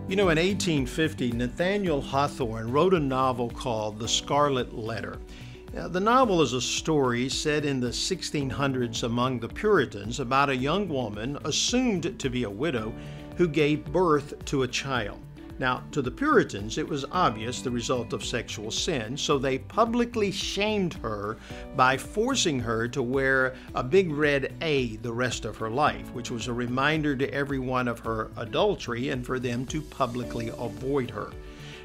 You know, in 1850, Nathaniel Hawthorne wrote a novel called The Scarlet Letter. Now, the novel is a story set in the 1600s among the Puritans about a young woman, assumed to be a widow, who gave birth to a child. Now, to the Puritans, it was obvious the result of sexual sin, so they publicly shamed her by forcing her to wear a big red A the rest of her life, which was a reminder to everyone of her adultery and for them to publicly avoid her.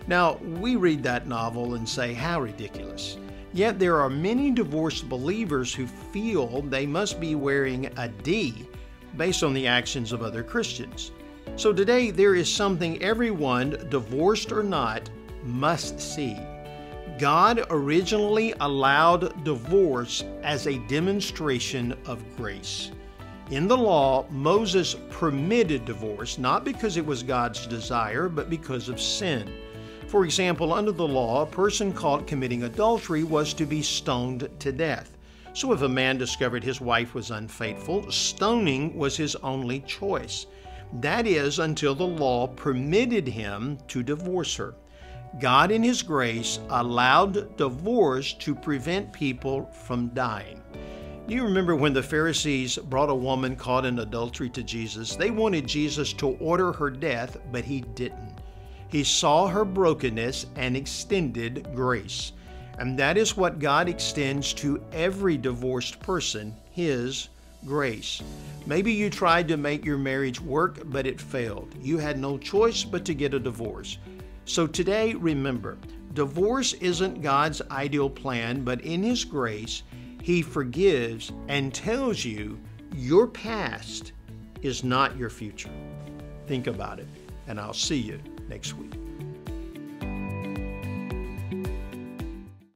Now, we read that novel and say, how ridiculous. Yet there are many divorced believers who feel they must be wearing a D based on the actions of other Christians. So today there is something everyone, divorced or not, must see. God originally allowed divorce as a demonstration of grace. In the law, Moses permitted divorce, not because it was God's desire, but because of sin. For example, under the law, a person caught committing adultery was to be stoned to death. So if a man discovered his wife was unfaithful, stoning was his only choice. That is, until the law permitted him to divorce her. God, in His grace, allowed divorce to prevent people from dying. Do you remember when the Pharisees brought a woman caught in adultery to Jesus? They wanted Jesus to order her death, but He didn't. He saw her brokenness and extended grace. And that is what God extends to every divorced person, His grace. Maybe you tried to make your marriage work, but it failed. You had no choice but to get a divorce. So today, remember, divorce isn't God's ideal plan, but in His grace, He forgives and tells you your past is not your future. Think about it, and I'll see you next week.